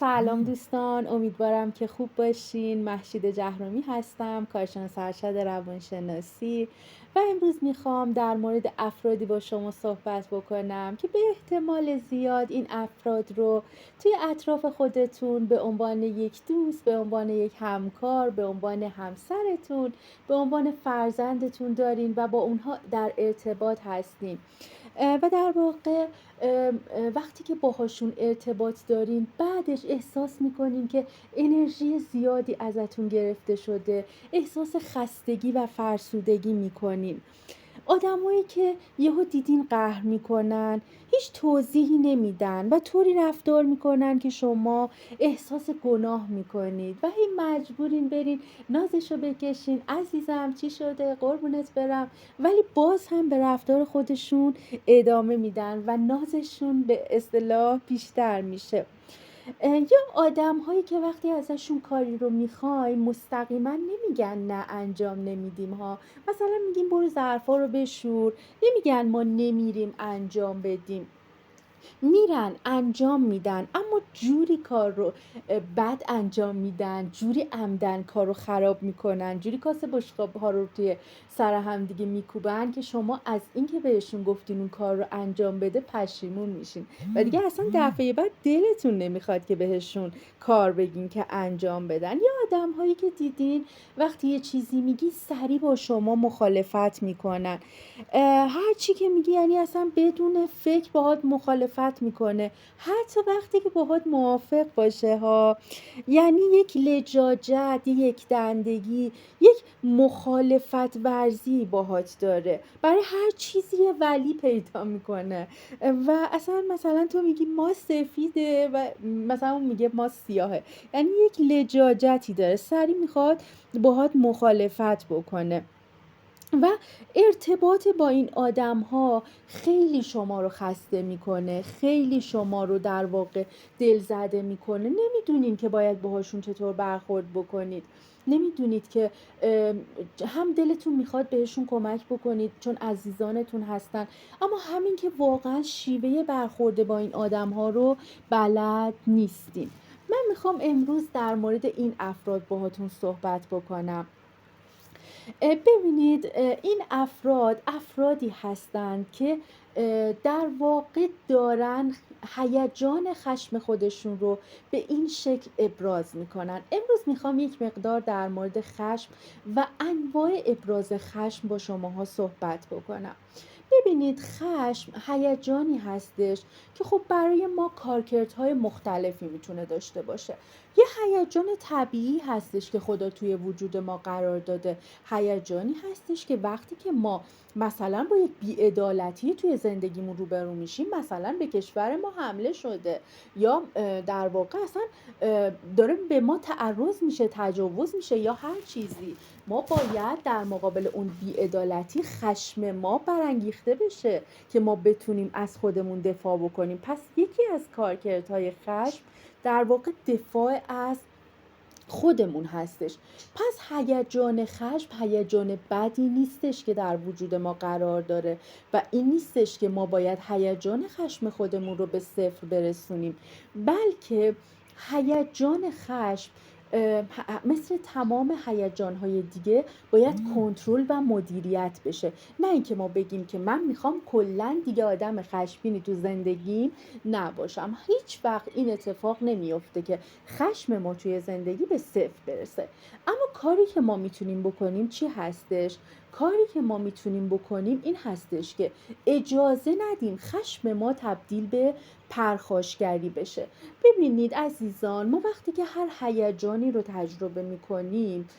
سلام دوستان، امیدوارم که خوب باشین. مهشید جهرومی هستم، کارشناس ارشد روانشناسی و امروز میخوام در مورد افرادی با شما صحبت بکنم که به احتمال زیاد این افراد رو توی اطراف خودتون به عنوان یک دوست، به عنوان یک همکار، به عنوان همسرتون، به عنوان فرزندتون دارین و با اونها در ارتباط هستین. و در واقع وقتی که باهاشون ارتباط دارین بعدش احساس میکنین که انرژی زیادی ازتون گرفته شده، احساس خستگی و فرسودگی میکنین. آدمایی که یهو دیدین قهر میکنن، هیچ توضیحی نمیدن و طوری رفتار میکنن که شما احساس گناه میکنید و هی مجبورین برین نازشو بکشین، عزیزم چی شده قربونت برم، ولی باز هم به رفتار خودشون ادامه میدن و نازشون به اصطلاح بیشتر میشه. یا آدم هایی که وقتی ازشون کاری رو میخوایم مستقیما نمیگن نه انجام نمیدیم ها، مثلا میگیم برو ظرفا رو بشور، نمیگن ما نمیریم انجام بدیم، میرن انجام میدن اما جوری کار رو بد انجام میدن، جوری عمدن کار رو خراب میکنن، جوری کاسه بشقاب ها رو توی سر هم دیگه میکوبن که شما از اینکه بهشون گفتین اون کار رو انجام بده پشیمون میشین و دیگه اصلا دفعه بعد دلتون نمیخواد که بهشون کار بگین که انجام بدن. یا آدم هایی که دیدین وقتی یه چیزی میگی سریع با شما مخالفت میکنن، هر چی که میگی یعنی اصلا بدون فکر باهات مخالفت میکنه، حتی وقتی که باهات موافق باشه ها. یعنی یک لجاجت، یک دندگی، یک مخالفت ورزی باهات داره، برای هر چیزی یه ولی پیدا میکنه و اصلا مثلا تو میگی ما سفیده و مثلا اون میگه ما سیاهه، یعنی یک لجاجتی داره، سریع میخواد باهات مخالفت بکنه و ارتباط با این آدم ها خیلی شما رو خسته میکنه، خیلی شما رو در واقع دل زده میکنه. نمیدونین که باید باهاشون چطور برخورد بکنید، نمیدونید که هم دلتون میخواد بهشون کمک بکنید چون عزیزانتون هستن، اما همین که واقعا شیوه برخورد با این آدم ها رو بلد نیستین. من میخوام امروز در مورد این افراد باهاتون صحبت بکنم. ببینید، این افراد افرادی هستند که در واقع دارن هیجان خشم خودشون رو به این شکل ابراز میکنن. امروز میخوام یک مقدار در مورد خشم و انواع ابراز خشم با شماها صحبت بکنم. ببینید، خشم هیجانی هستش که خب برای ما کارکردهای مختلفی میتونه داشته باشه. یه هیجان طبیعی هستش که خدا توی وجود ما قرار داده، هیجانی هستش که وقتی که ما مثلا با یک بی‌عدالتی توی زندگیمون روبرو میشیم، مثلا به کشور ما حمله شده یا در واقع اصلا داره به ما تعرض میشه، تجاوز میشه یا هر چیزی، ما باید در مقابل اون بی‌عدالتی خشم ما برانگیخته بشه که ما بتونیم از خودمون دفاع بکنیم. پس یکی از کارکردهای خشم در واقع دفاع از خودمون هستش. پس هیجان خشم هیجان بدی نیستش که در وجود ما قرار داره و این نیستش که ما باید هیجان خشم خودمون رو به صفر برسونیم، بلکه هیجان خشم مثل تمام هیجان‌های دیگه باید کنترل و مدیریت بشه. نه اینکه ما بگیم که من میخوام کلاً دیگه آدم خشمگینی تو زندگیم نباشم. هیچ وقت این اتفاق نمیفته که خشم ما توی زندگی به صفر برسه. اما کاری که ما میتونیم بکنیم چی هستش؟ کاری که ما میتونیم بکنیم این هستش که اجازه ندیم خشم ما تبدیل به پرخاشگری بشه. ببینید عزیزان، ما وقتی که هر هیجانی رو تجربه میکنیم،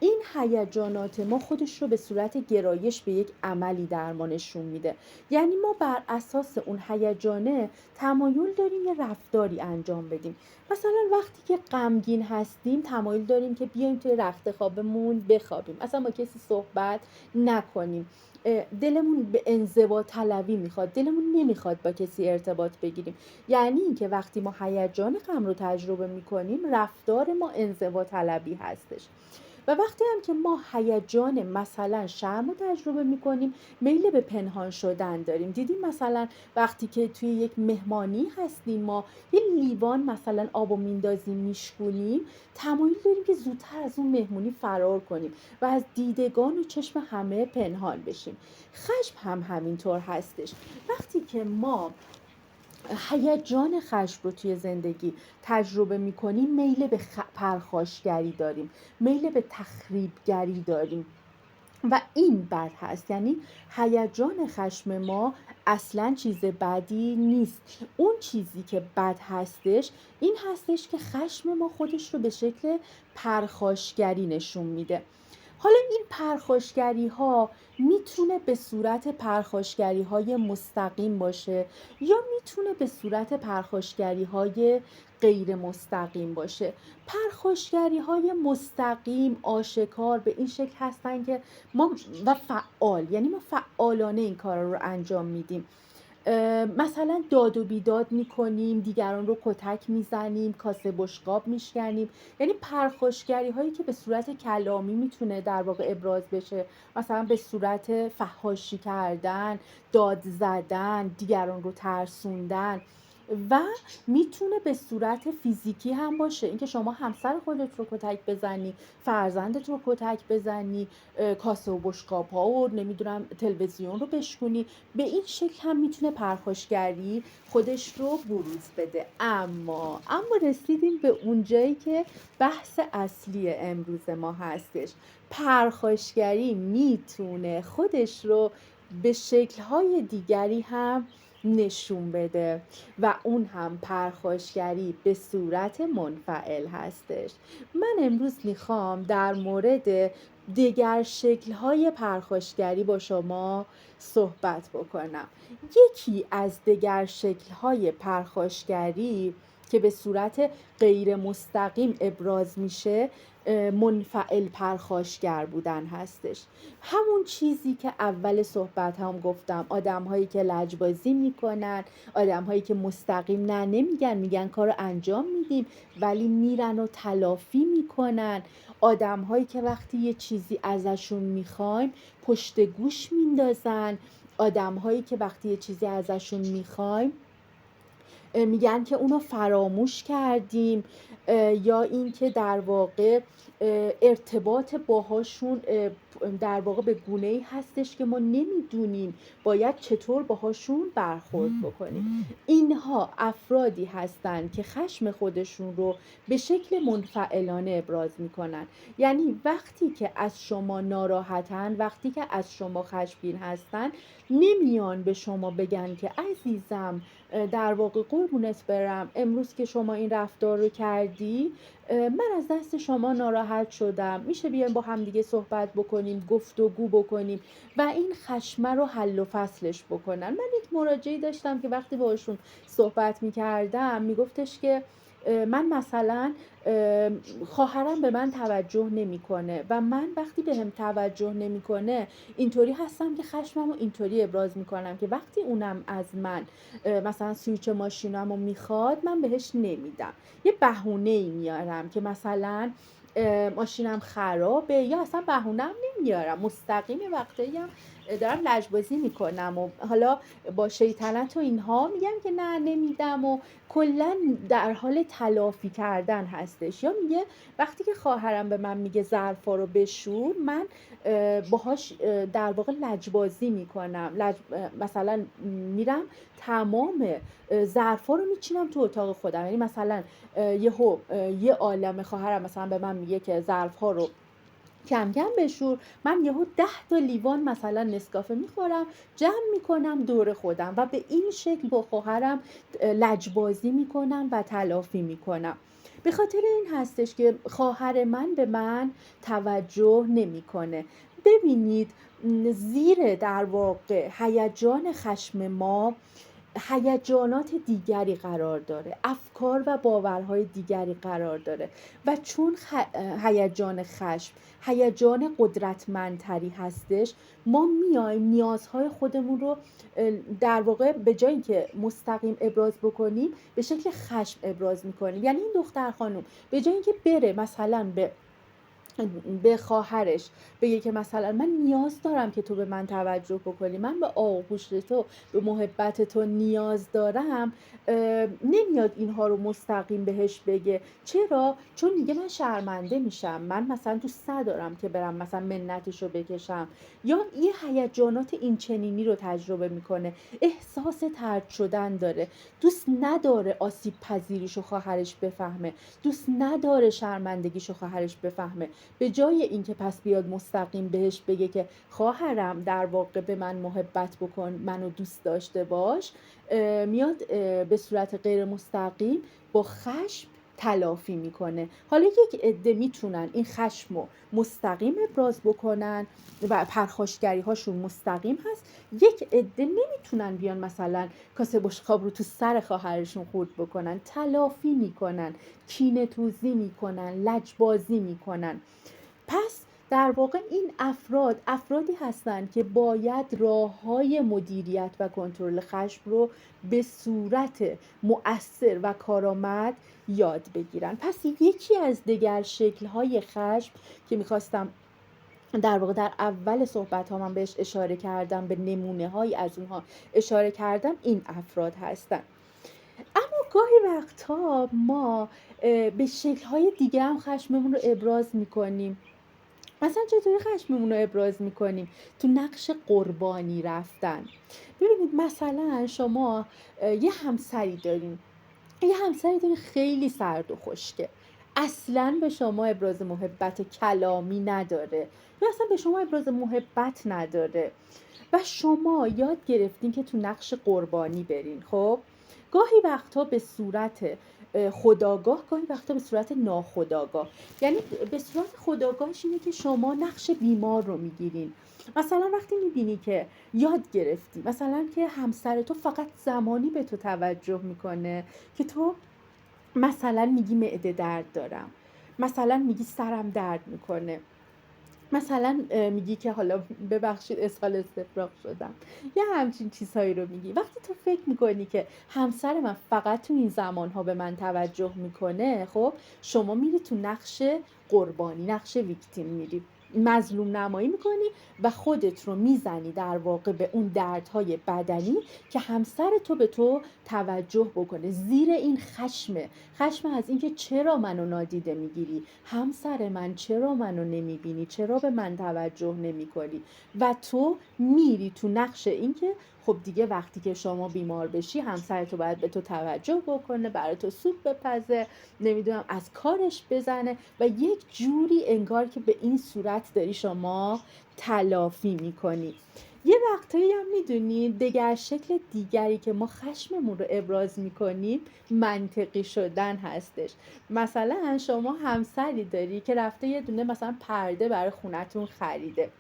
این هیجانات ما خودش رو به صورت گرایش به یک عملی در ما نشون میده. یعنی ما بر اساس اون هیجانه تمایل داریم یه رفتاری انجام بدیم. مثلا وقتی که غمگین هستیم تمایل داریم که بیایم توی رخت خوابمون بخوابیم، اصلا با کسی صحبت نکنیم. دلمون به انزوا طلبی میخواد، دلمون نمیخواد با کسی ارتباط بگیریم. یعنی اینکه وقتی ما هیجان غم رو تجربه میکنیم رفتار ما انزوا طلبی هستش. و وقتی هم که ما هیجان مثلا شرم رو تجربه میکنیم، میل به پنهان شدن داریم. دیدیم مثلا وقتی که توی یک مهمانی هستیم، ما یه لیوان مثلا آبو میندازیم میشکونیم، تمایل داریم که زودتر از اون مهمونی فرار کنیم و از دیدگان و چشم همه پنهان بشیم. خشم هم همینطور هستش. وقتی که ما هیجان خشم رو توی زندگی تجربه میکنیم، میل به پرخاشگری داریم، میل به تخریبگری داریم و این بد هست. یعنی هیجان خشم ما اصلا چیز بدی نیست. اون چیزی که بد هستش این هستش که خشم ما خودش رو به شکل پرخاشگری نشون میده. حالا این پرخاشگری ها میتونه به صورت پرخاشگری های مستقیم باشه یا میتونه به صورت پرخاشگری های غیر مستقیم باشه. پرخاشگری های مستقیم آشکار به این شکل هستن که ما و فعال، یعنی ما فعالانه این کار رو انجام میدیم. مثلا داد و بیداد میکنیم، دیگران رو کتک میزنیم، کاسه بشقاب میشکنیم. یعنی پرخاشگری هایی که به صورت کلامی میتونه در واقع ابراز بشه، مثلا به صورت فحاشی کردن، داد زدن، دیگران رو ترسوندن. و میتونه به صورت فیزیکی هم باشه، اینکه شما همسر خودت رو کتک بزنی، فرزندت رو کتک بزنی، کاسه و بشقاب ها و نمیدونم تلویزیون رو بشکونی. به این شکل هم میتونه پرخاشگری خودش رو بروز بده. اما رسیدیم به اونجایی که بحث اصلی امروز ما هستش. پرخاشگری میتونه خودش رو به شکل‌های دیگری هم نشون بده و اون هم پرخاشگری به صورت منفعل هستش. من امروز میخوام در مورد دیگر شکل‌های پرخاشگری با شما صحبت بکنم. یکی از دیگر شکل‌های پرخاشگری که به صورت غیر مستقیم ابراز میشه، منفعل پرخاشگر بودن هستش. همون چیزی که اول صحبت هم گفتم، آدم هایی که لجبازی میکنن، آدم هایی که مستقیم نمیگن، میگن کارو انجام میدیم ولی میرن و تلافی میکنن. آدم هایی که وقتی یه چیزی ازشون میخوایم پشت گوش میندازن. آدم هایی که وقتی یه چیزی ازشون میخوایم میگن که اونو فراموش کردیم، یا اینکه در واقع ارتباط باهاشون در واقع به گونه‌ای هستش که ما نمیدونیم باید چطور باهاشون برخورد بکنیم. اینها افرادی هستند که خشم خودشون رو به شکل منفعلانه ابراز میکنن. یعنی وقتی که از شما ناراحتن، وقتی که از شما خشمگین هستن، نمیان به شما بگن که عزیزم در واقع قربونت برم، امروز که شما این رفتار رو کردی من از دست شما ناراحت شدم، میشه بیایم با هم دیگه صحبت بکنیم، گفتگو بکنیم و این خشمه رو حل و فصلش بکنن. من یک مراجعی داشتم که وقتی باشون صحبت میکردم میگفتش که من مثلا خواهرم به من توجه نمیکنه و من وقتی به هم توجه نمیکنه اینطوری هستم که خشمم رو اینطوری ابراز میکنم که وقتی اونم از من مثلا سویچ ماشینم رو میخواد من بهش نمیدم. یه بهونه‌ای میارم که مثلا ماشینم خرابه، یا اصلا بهونه‌ام نمیارم، مستقیم وقتی هم دارم لجبازی میکنم و حالا با شیطنت و اینها میگم که نه نمیدم و کلا در حال تلافی کردن هستش. یا میگه وقتی که خواهرم به من میگه ظرفا رو بشور، من باهاش در واقع لجبازی میکنم، مثلا میرم تمام ظرفا رو میچینم تو اتاق خودم. یعنی مثلا یه عالمه خواهرم مثلا به من میگه که ظرفا رو کم کم بشور، من یهو 10 تا لیوان مثلا نسکافه میخورم، جمع میکنم دور خودم و به این شکل با خواهرم لجبازی میکنم و تلافی میکنم. به خاطر این هستش که خواهر من به من توجه نمیکنه. ببینید زیر در واقع هیجان خشم ما هیجانات دیگری قرار داره، افکار و باورهای دیگری قرار داره و چون هیجان خشم هیجان قدرتمندتری هستش، ما میایم نیازهای خودمون رو در واقع به جایی که مستقیم ابراز بکنیم به شکل خشم ابراز میکنیم. یعنی این دختر خانم به جایی که بره مثلا به به خواهرش بگه که مثلا من نیاز دارم که تو به من توجه بکنی، من به آغوش تو، به محبت تو نیاز دارم، نمیاد اینها رو مستقیم بهش بگه. چرا؟ چون میگه من شرمنده میشم، من مثلا دوست ندارم که برم مثلا منتش رو بکشم، یا یه هیجانات این چنینی رو تجربه میکنه، احساس طرد شدن داره، دوست نداره آسیب پذیریشو خواهرش بفهمه، دوست نداره شرمندگیشو خواهرش بفهمه. به جای اینکه پس بیاد مستقیم بهش بگه که خواهرم در واقع به من محبت بکن، منو دوست داشته باش، میاد به صورت غیر مستقیم با خشم تلافی میکنه. حالا یک عده میتونن این خشم رو مستقیم ابراز بکنن و پرخاشگری هاشون مستقیم هست، یک عده نمیتونن بیان مثلا کاسه بشقاب رو تو سر خواهرشون خورد بکنن، تلافی میکنن، کینه توزی میکنن، لجبازی میکنن. پس در واقع این افرادی هستند که باید راه‌های مدیریت و کنترل خشم رو به صورت مؤثر و کارآمد یاد بگیرن. پس یکی از دیگر شکل‌های خشم که می‌خواستم در واقع در اول صحبت ها من بهش اشاره کردم، به نمونه های از اونها اشاره کردم، این افراد هستن. اما گاهی وقتها ما به شکل های دیگه هم خشممون رو ابراز میکنیم. مثلا چطوری خشممون رو ابراز میکنیم؟ تو نقش قربانی رفتن. ببینید مثلا شما یه همسری دارین خیلی سرد و خشکه، اصلا به شما ابراز محبت کلامی نداره، یا اصلا به شما ابراز محبت نداره و شما یاد گرفتین که تو نقش قربانی برین. خب گاهی وقتا به صورت خودآگاه، گاهی وقتا به صورت ناخودآگاه. یعنی به صورت خودآگاهش اینه که شما نقش بیمار رو میگیرین. مثلا وقتی میبینی که یاد گرفتی مثلا که همسر تو فقط زمانی به تو توجه میکنه که تو مثلا میگی معده درد دارم، مثلا میگی سرم درد میکنه، مثلا میگی که حالا ببخشید اسهال استفراغ شدم، یه همچین چیزهایی رو میگی. وقتی تو فکر میکنی که همسر من فقط تو این زمانها به من توجه میکنه، خب شما میری تو نقش قربانی، نقش ویکتیم میری، مظلوم نمایی میکنی و خودت رو میزنی در واقع به اون دردهای بدنی که همسر تو به تو توجه بکنه. زیر این خشم از اینکه چرا منو نادیده میگیری، همسر من چرا منو نمیبینی، چرا به من توجه نمیکنی، و تو میری تو نقش اینکه خب دیگه وقتی که شما بیمار بشی همسر تو باید به تو توجه بکنه، برای تو سوپ بپزه، نمیدونم از کارش بزنه، و یک جوری انگار که به این صورت داری شما تلافی میکنی. یه وقتایی هم میدونید دگر شکل دیگری که ما خشممون رو ابراز میکنیم منطقی شدن هستش. مثلا شما همسری داری که رفته یه دونه مثلا پرده برای خونتون خریده،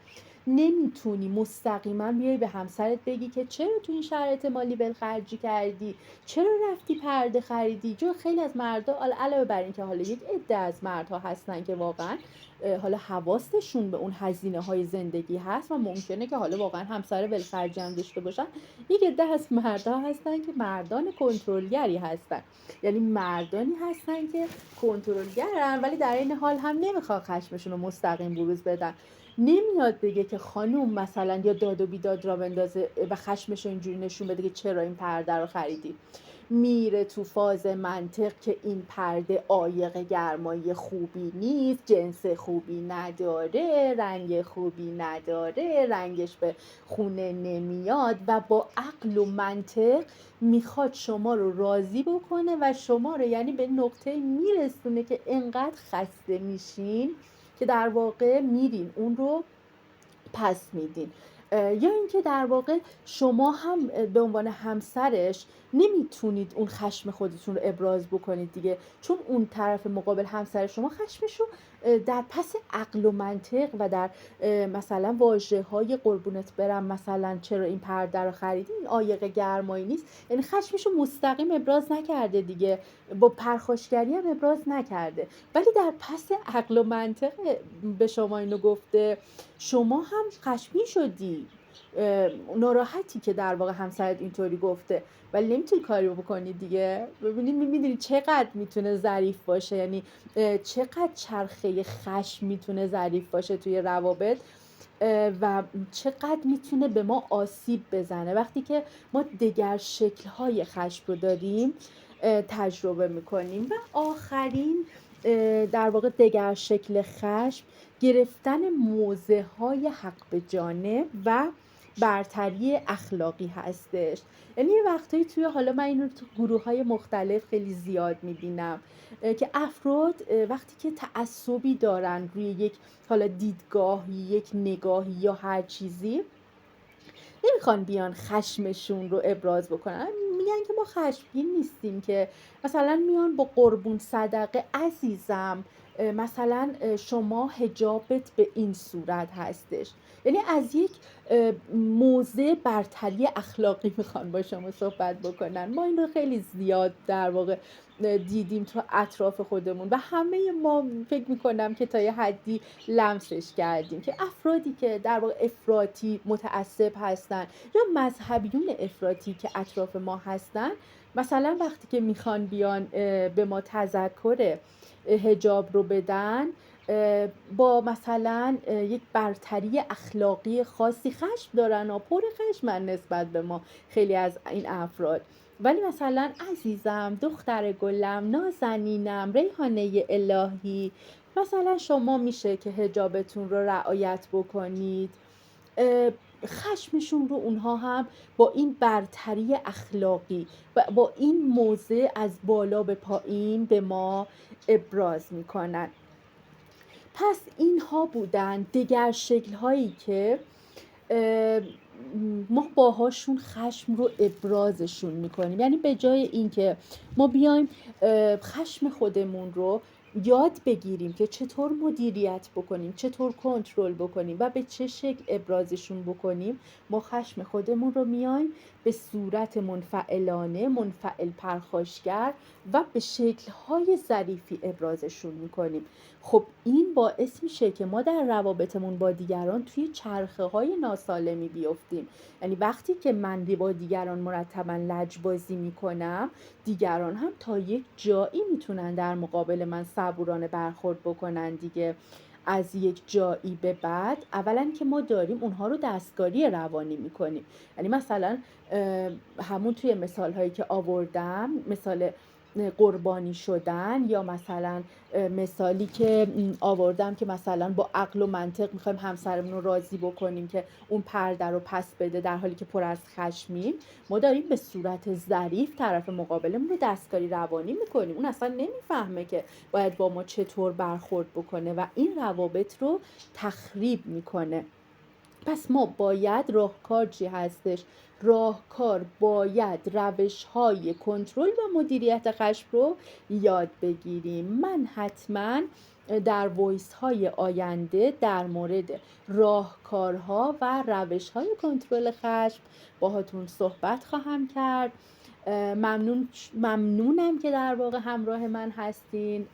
نمیتونی مستقیما بیای به همسرت بگی که چرا تو این شرایط مالی بالخرجی کردی، چرا رفتی پرده خریدی. جو خیلی از مردا، علاوه بر این که حالا یک عده از مردها هستن که واقعا حالا حواسشون به اون هزینه های زندگی هست و ممکنه که حالا واقعا همسر بالخرجی هم داشته باشن، یک عده از مردها هستن که مردان کنترلگری هستن، یعنی مردانی هستن که کنترلگرن ولی در این حال هم نمیخوان خشمشون رو مستقیم بروز بدن. نمیاد بگه که خانوم مثلا یا داد و بیداد را بندازه و خشمش رو اینجوری نشون بده که چرا این پرده رو خریدی. میره تو فاز منطق که این پرده عایق گرمایی خوبی نیست، جنس خوبی نداره، رنگ خوبی نداره، رنگش به خونه نمیاد، و با عقل و منطق میخواد شما رو راضی بکنه و شما رو یعنی به نقطه میرسونه که انقدر خسته میشین که در واقع میرین اون رو پس میدین. یا اینکه در واقع شما هم به عنوان همسرش نمیتونید اون خشم خودتون رو ابراز بکنید دیگه، چون اون طرف مقابل همسر شما خشمش رو در پس عقل و منطق و در مثلا واژه های قربونت برم، مثلا چرا این پرده رو خریدی، این عایق گرمایی نیست، یعنی خشمش رو مستقیم ابراز نکرده دیگه، با پرخاشگری هم ابراز نکرده، ولی در پس عقل و منطق به شما اینو گفته. شما هم خشمگین شدی، ناراحتی که در واقع همسرت اینطوری گفته، ولی نمیتونی کاری رو بکنی دیگه. ببینید میدونی چقدر میتونه ظریف باشه، یعنی چقدر چرخه خشم میتونه ظریف باشه توی روابط و چقدر میتونه به ما آسیب بزنه وقتی که ما دگر شکل‌های خشم رو داریم تجربه میکنیم. و آخرین در واقع دگر شکل خشم گرفتن موضع‌های حق به جانب و برتری اخلاقی هستش. یعنی یه وقتایی توی، حالا من اینو تو گروه‌های مختلف خیلی زیاد میبینم که افراد وقتی که تعصبی دارن روی یک، حالا دیدگاه، یک نگاهی یا هر چیزی، نمیخوان بیان خشمشون رو ابراز بکنن، میگن که ما خشمگین نیستیم، که مثلا میان با قربون صدقه عزیزم مثلا شما حجابت به این صورت هستش، یعنی از یک موضع برتری اخلاقی میخوان با شما صحبت بکنن. ما این رو خیلی زیاد در واقع دیدیم تو اطراف خودمون و همه ما فکر میکنم که تا یه حدی لمسش کردیم، که افرادی که در واقع افراطی متعصب هستن یا مذهبیون افراطی که اطراف ما هستن، مثلا وقتی که میخوان بیان به ما تذکر حجاب رو بدن، با مثلا یک برتری اخلاقی خاصی خشم دارن و پر خشمن نسبت به ما خیلی از این افراد. ولی مثلا عزیزم، دختر گلم، نازنینم، ریحانه الهی، مثلا شما میشه که حجابتون رو رعایت بکنید. خشمشون رو اونها هم با این برتری اخلاقی و با این موضع از بالا به پایین به ما ابراز میکنن. پس اینها بودن دگر شکل‌هایی که ما باهاشون خشم رو ابرازشون میکنیم. یعنی به جای اینکه ما بیایم خشم خودمون رو یاد بگیریم که چطور مدیریت بکنیم، چطور کنترل بکنیم و به چه شکل ابرازشون بکنیم، ما خشم خودمون رو میایم به صورت منفعلانه، منفعل پرخاشگر و به شکل‌های ظریفی ابرازشون میکنیم. خب این باعث میشه که ما در روابطمون با دیگران توی چرخه‌های ناسالمی بیفتیم. یعنی وقتی که من با دیگران مرتباً لجبازی میکنم، دیگران هم تا یک جایی میتونن در مقابل من صبورانه برخورد بکنن دیگه. از یک جایی به بعد اولا که ما داریم اونها رو دستکاری روانی میکنیم. یعنی مثلا همون توی مثال هایی که آوردم، مثال قربانی شدن، یا مثلا مثالی که آوردم که مثلا با عقل و منطق میخوایم همسرمون رو راضی بکنیم که اون پرده رو پس بده در حالی که پر از خشمیم، ما داریم به صورت ظریف طرف مقابلمون رو دستکاری روانی میکنیم. اون اصلا نمیفهمه که باید با ما چطور برخورد بکنه و این روابط رو تخریب میکنه. پس ما باید، راهکار چی هستش؟ راهکار باید روش‌های کنترل و مدیریت خشم رو یاد بگیریم. من حتما در وایس های آینده در مورد راهکارها و روش‌های کنترل خشم باهاتون صحبت خواهم کرد. ممنونم که در واقع همراه من هستین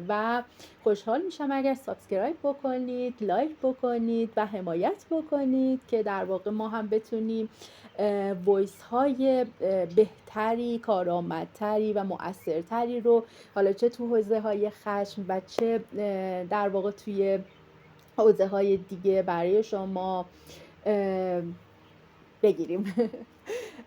و خوشحال میشم اگر سابسکرایب بکنید، لایک بکنید و حمایت بکنید که در واقع ما هم بتونیم وایس های بهتری، کارآمدتری و مؤثرتری رو، حالا چه تو حوزه های خشم و چه در واقع توی حوزه های دیگه برای شما بگیریم.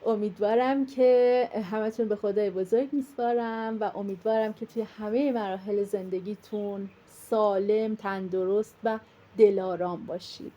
امیدوارم که همتون به خدای بزرگ میسپارم و امیدوارم که توی همه مراحل زندگیتون سالم، تندرست و دلارام باشید.